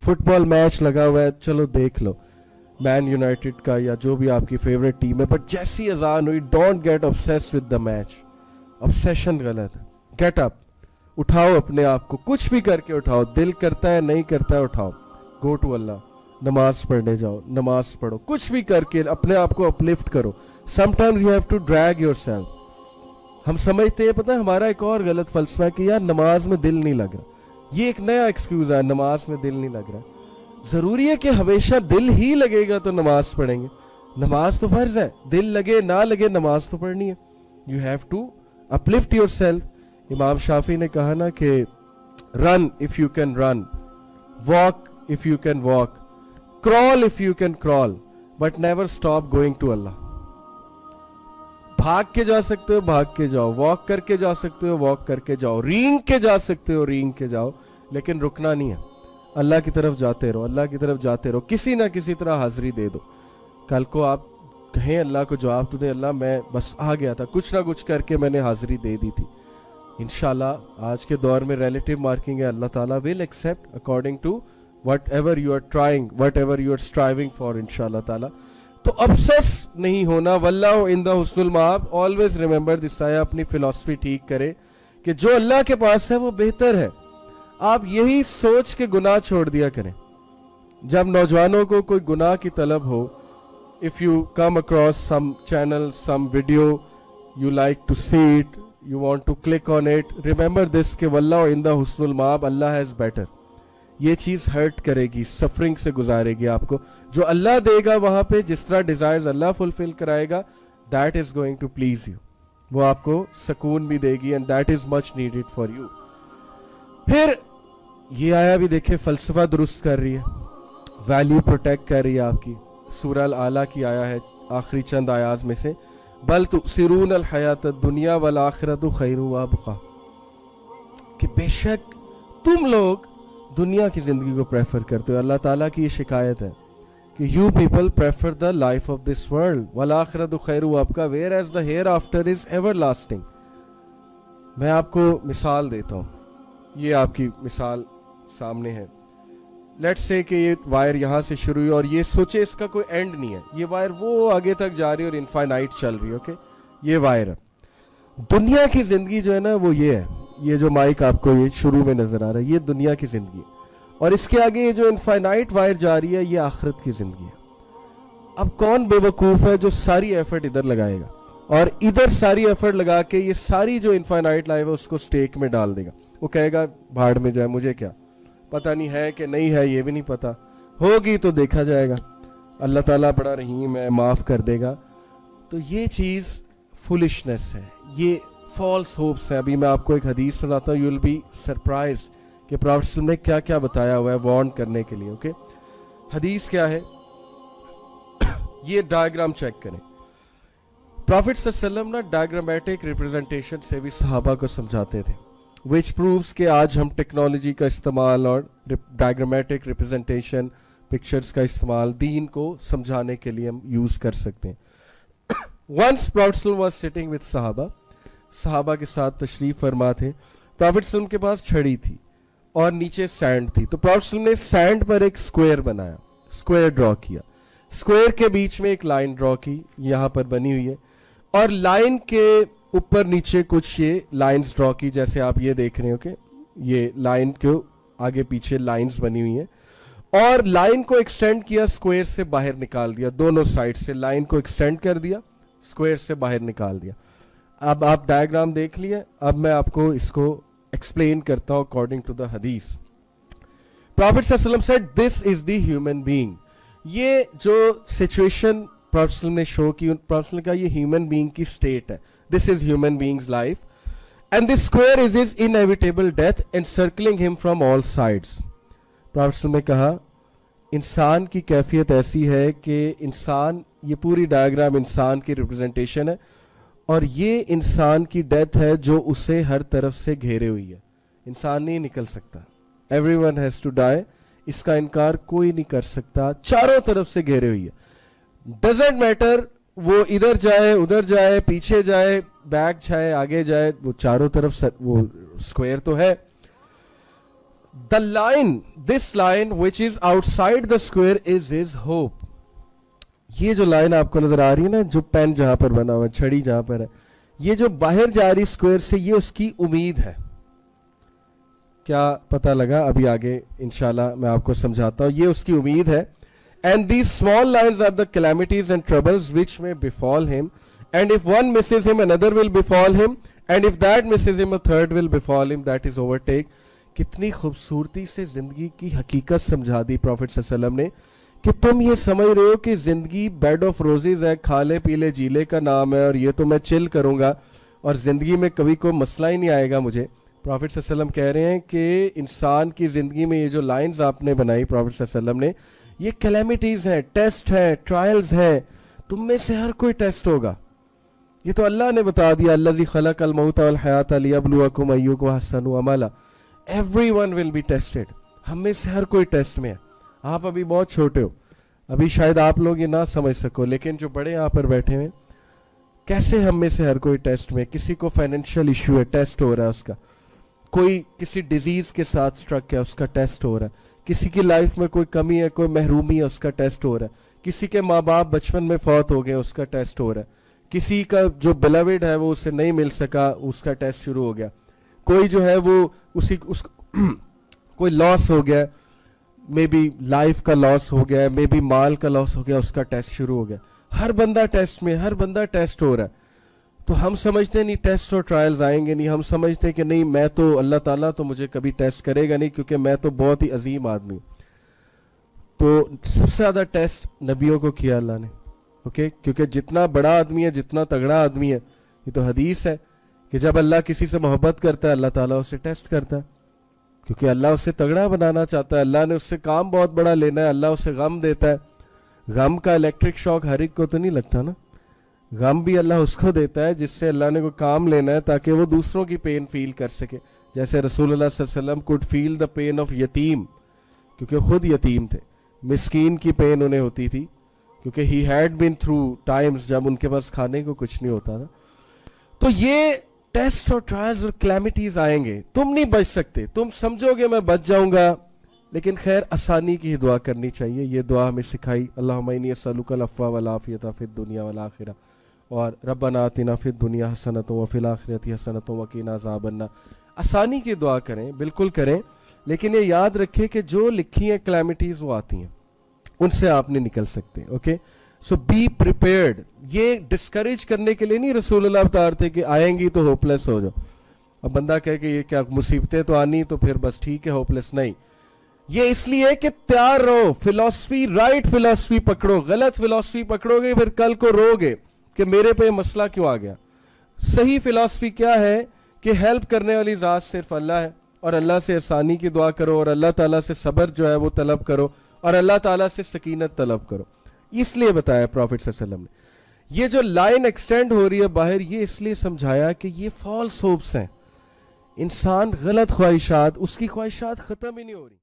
Football match लगा हुआ है, चलो देख लो मैन यूनाइटेड का या जो भी आपकी फेवरेट टीम है, बट जैसी अजान हुई don't get obsessed with the match. Obsession गलत है. गेट अप, उठाओ अपने आप को, कुछ भी करके उठाओ. दिल करता है नहीं करता है उठाओ. गो टू अल्लाह, नमाज पढ़ने जाओ, नमाज पढ़ो, कुछ भी करके अपने आप को अपलिफ्ट करो. Sometimes you have to drag yourself. हम समझते हैं, पता है हमारा एक और गलत फलसफा है कि यार नमाज में दिल नहीं लग रहा. ये एक नया एक्सक्यूज है, नमाज में दिल नहीं लग रहा. जरूरी है कि हमेशा दिल ही लगेगा तो नमाज पढ़ेंगे? नमाज तो फर्ज है, दिल लगे ना लगे नमाज तो पढ़नी है. You have to uplift yourself. इमाम शाफी ने कहा ना कि run if you can run, walk if you can walk, crawl if you can crawl, but never stop going to Allah. भाग के जा सकते हो भाग के जाओ, वॉक करके जा सकते हो वॉक करके जाओ, रींग के जा सकते हो रींग के जाओ, लेकिन रुकना नहीं है. अल्लाह की तरफ जाते रहो, अल्लाह की तरफ जाते रहो. किसी ना किसी तरह हाजिरी दे दो. कल को आप कहें अल्लाह को जवाब तो दे, अल्लाह मैं बस आ गया था, कुछ ना कुछ करके मैंने हाजिरी दे दी थी. इंशाल्लाह आज के दौर में रिलेटिव मार्किंग है, अल्लाह ताला will accept according to whatever you are trying, whatever you are striving for, इंशाल्लाह ताला. तो ऑब्सेस नहीं होना. वल्लाहु इंदा हुस्नुल माब. ऑलवेज रिमेंबर दिस आया. अपनी फिलॉसफी ठीक करे कि जो अल्लाह के पास है वो बेहतर है. आप यही सोच के गुनाह छोड़ दिया करें. जब नौजवानों को कोई गुनाह की तलब हो, if you come across some channel, some video, you like to see it, you want to click on it, remember this कि वल्लाहु इंदा हुस्नुल माब, अल्लाह हैज बेटर. ये चीज हर्ट करेगी, सफरिंग से गुजारेगी आपको. जो अल्लाह देगा वहां पे, जिस तरह डिजायर्स अल्लाह फुलफिल कराएगा, that is going to please you. वो आपको सुकून भी देगी and that is much needed for you. फिर ये आया भी देखे, फलसफा दुरुस्त कर रही है, वैल्यू प्रोटेक्ट कर रही है आपकी. सूरह अल आला की आया है आखिरी चंद आयात में से, बल तुसिरून अल हयात दुनिया वल आखिरतु खैरु व अबका, कि बेशक तुम लोग दुनिया की जिंदगी को प्रेफर करते हो. अल्लाह ताला की ये शिकायत है कि you people prefer the life of this world वल आखिरतु खैरु व अबका whereas the hereafter is everlasting. मैं आपको मिसाल देता हूँ. ये आपकी मिसाल सामने है. लेट्स से कि ये वायर यहाँ से शुरू हुई और ये सोचे इसका कोई एंड नहीं है, ये वायर वो आगे तक जा रही है और इनफाइनाइट चल रही है. ओके, ये वायर है. दुनिया की जिंदगी जो है ना वो ये है. ये जो माइक आपको ये शुरू में नजर आ रहा है, ये दुनिया की जिंदगी है. और इसके आगे ये जो इनफाइनाइट वायर जा रही है, ये आखिरत की जिंदगी है. अब कौन बेवकूफ है जो सारी एफर्ट इधर लगाएगा और इधर सारी एफर्ट लगा के ये सारी जो इनफाइनाइट लाइफ है उसको स्टेक में डाल देगा. वो कहेगा भाड़ में जाए, मुझे क्या पता, नहीं है कि नहीं है ये भी नहीं पता, होगी तो देखा जाएगा, अल्लाह ताला बड़ा रहीम है, माफ कर देगा. तो ये चीज फुलिशनेस है, ये फॉल्स होप्स है. अभी मैं आपको एक हदीस सुनाता हूँ, यू विल बी सरप्राइज्ड कि प्रॉफेट ने क्या क्या बताया हुआ है वार्न करने के लिए. ओके, हदीस क्या है, ये डायग्राम चेक करें. प्रॉफेट सल्लल्लाहु अलैहि वसल्लम ना डायग्रामेटिक रिप्रेजेंटेशन से भी सहाबा को समझाते थे, विच प्रूव्स कि आज हम टेक्नोलॉजी का इस्तेमाल और डायग्रामेटिक रिप्रेजेंटेशन, पिक्चर्स का इस्तेमाल दीन को समझाने के लिए हम यूज कर सकते हैं. Once prophet was sitting with सहाबा के साथ तशरीफ फरमा थे. प्रॉफेट के पास छड़ी थी और नीचे सैंड थी. तो प्रॉफेट ने सैंड पर एक स्क्वायर बनाया, स्क्वायर ड्रॉ किया, स्क्वायर के बीच में एक लाइन ड्रॉ की, यहाँ पर बनी हुई है, और लाइन के ऊपर नीचे कुछ ये लाइंस ड्रॉ की, जैसे आप ये देख रहे हो कि ये लाइन के आगे पीछे लाइंस बनी हुई हैं, और लाइन को एक्सटेंड किया, स्क्वायर से बाहर निकाल दिया, दोनों साइड से लाइन को एक्सटेंड कर दिया, स्क्वायर से बाहर निकाल दिया. अब आप डायग्राम देख लिए. अब मैं आपको इसको एक्सप्लेन करता हूं अकॉर्डिंग टू द हदीस. प्रॉफेट सल्लल्लाहु अलैहि वसल्लम said this is the human being. ये जो सिचुएशन प्रॉफेट ने शो की, प्रॉफेट ने कहा ये ह्यूमन बीइंग की स्टेट है. This is human being's life, and this square is his inevitable death encircling him from all sides. Prophet ने कहा इंसान की कैफियत ऐसी है कि इंसान, ये पूरी डायग्राम इंसान की रिप्रेजेंटेशन है और ये इंसान की डेथ है जो उसे हर तरफ से घेरे हुई है. इंसान नहीं निकल सकता, everyone has to die. इसका इनकार कोई नहीं कर सकता, चारों तरफ से घेरे हुई है. डजेंट मैटर वो इधर जाए उधर जाए, पीछे जाए, बैक जाए, आगे जाए, वो चारों तरफ वो स्क्वायर तो है. The line, this line which is outside the square is his hope. یہ جو لائن آپ کو نظر آ رہی ہے نا, جو پین جہاں پر بنا ہوا ہے, چھڑی جہاں پر ہے, یہ جو باہر جا رہی اسکوئر سے, یہ اس کی امید ہے. کیا پتہ لگا؟ ابھی آگے انشاءاللہ میں آپ کو سمجھاتا ہوں. یہ اس کی امید ہے. And these small lines are the calamities and troubles which may befall him. And if one misses him, another will befall him. And if that misses him, a third will befall him. That is overtake. کتنی خوبصورتی سے زندگی کی حقیقت سمجھا دی profit صلی اللہ علیہ وسلم نے, کہ تم یہ سمجھ رہے ہو کہ زندگی بیڈ آف روزز ہے, کھا لے پی لے جی لے کا نام ہے, اور یہ تو میں چل کروں گا اور زندگی میں کبھی کوئی مسئلہ ہی نہیں آئے گا مجھے. پروفٹ صلی اللہ علیہ وسلم کہہ رہے ہیں کہ انسان کی زندگی میں یہ جو لائنز آپ نے بنائی پروفٹ صلی اللہ علیہ وسلم نے, یہ کلیمٹیز ہیں, ٹیسٹ ہیں, ٹرائلز ہیں. تم میں سے ہر کوئی ٹیسٹ ہوگا. یہ تو اللہ نے بتا دیا, الذی خلق الموت والحیات لیبلوکم ایکم احسن عملا. Everyone will be tested. ہم میں سے ہر کوئی ٹیسٹ میں ہے. آپ ابھی بہت چھوٹے ہو, ابھی شاید آپ لوگ یہ نہ سمجھ سکو, لیکن جو بڑے یہاں پر بیٹھے ہیں, کیسے ہم میں سے ہر کوئی ٹیسٹ میں. کسی کو فائنینشیل ایشو ہے, ٹیسٹ ہو رہا ہے اس کا. کوئی کسی ڈیزیز کے ساتھ سٹرک ہے, اس کا ٹیسٹ ہو رہا ہے. کسی کی لائف میں کوئی کمی ہے, کوئی محرومی ہے, اس کا ٹیسٹ ہو رہا ہے. کسی کے ماں باپ بچپن میں فوت ہو گئے, اس کا ٹیسٹ ہو رہا ہے. کسی کا جو بیلوڈ ہے وہ اسے نہیں مل سکا, اس کا ٹیسٹ شروع ہو گیا. کوئی جو ہے وہ کوئی لاس ہو گیا, مے بی لائف کا لاس ہو گیا, مے بی مال کا لاس ہو گیا, اس کا ٹیسٹ شروع ہو گیا. ہر بندہ ٹیسٹ میں, ہر بندہ ٹیسٹ ہو رہا ہے. تو ہم سمجھتے نہیں ٹیسٹ اور ٹرائلز آئیں گے نہیں. ہم سمجھتے کہ نہیں, میں تو اللہ تعالیٰ تو مجھے کبھی ٹیسٹ کرے گا نہیں, کیونکہ میں تو بہت ہی عظیم آدمی ہوں. تو سب سے زیادہ ٹیسٹ نبیوں کو کیا اللہ نے, اوکے, کیونکہ جتنا بڑا آدمی ہے, جتنا تگڑا آدمی ہے, یہ تو حدیث ہے کہ جب اللہ کسی سے محبت کرتا ہے, اللہ تعالیٰ اسے ٹیسٹ کرتا ہے, کیونکہ اللہ اسے تگڑا بنانا چاہتا ہے. اللہ نے اس سے کام بہت بڑا لینا ہے. اللہ اسے غم دیتا ہے. غم کا الیکٹرک شاک ہر ایک کو تو نہیں لگتا نا. غم بھی اللہ اس کو دیتا ہے جس سے اللہ نے کوئی کام لینا ہے, تاکہ وہ دوسروں کی پین فیل کر سکے. جیسے رسول اللہ صلی اللہ علیہ وسلم could feel the pain of یتیم, کیونکہ خود یتیم تھے. مسکین کی پین انہیں ہوتی تھی, کیونکہ he had been through times جب ان کے پاس کھانے کو کچھ نہیں ہوتا تھا. تو یہ ٹیسٹ اور ٹرائلز اور کلیمٹیز آئیں گے. تم نہیں بچ سکتے. تم سمجھو گے میں بچ جاؤں گا, لیکن خیر آسانی کی ہی دعا کرنی چاہیے. یہ دعا ہمیں سکھائی, اللہم انی اسألک العفو والعافیۃ فی الدنیا والآخرہ, اور ربنا آتنا فی الدنیا حسنۃ وفی الآخرۃ حسنۃ وقنا عذاب النار. آسانی کی دعا کریں, بالکل کریں, لیکن یہ یاد رکھیں کہ جو لکھی ہیں کلیمٹیز وہ آتی ہیں, ان سے آپ نہیں نکل سکتے. Okay, so be prepared. یہ ڈسکریج کرنے کے لیے نہیں رسول اللہ بتا رہے تھے کہ آئیں گی تو ہوپلیس ہو جاؤ. اب بندہ کہے کہ یہ کیا مصیبتیں تو آنی تو پھر بس ٹھیک ہے ہوپلیس. نہیں, یہ اس لیے کہ تیار رہو. فلاسفی, رائٹ فلاسفی پکڑو. غلط فلاسفی پکڑو گے پھر کل کو رو گے کہ میرے پہ مسئلہ کیوں آ گیا. صحیح فلاسفی کیا ہے کہ ہیلپ کرنے والی ذات صرف اللہ ہے, اور اللہ سے آسانی کی دعا کرو, اور اللہ تعالیٰ سے صبر جو ہے وہ طلب کرو, اور اللہ تعالیٰ سے سکینت طلب کرو. اس لیے بتایا پروفٹ صلی اللہ علیہ وسلم نے. یہ جو لائن ایکسٹینڈ ہو رہی ہے باہر, یہ اس لیے سمجھایا کہ یہ فالس ہوپس ہیں. انسان غلط خواہشات, اس کی خواہشات ختم ہی نہیں ہو رہی.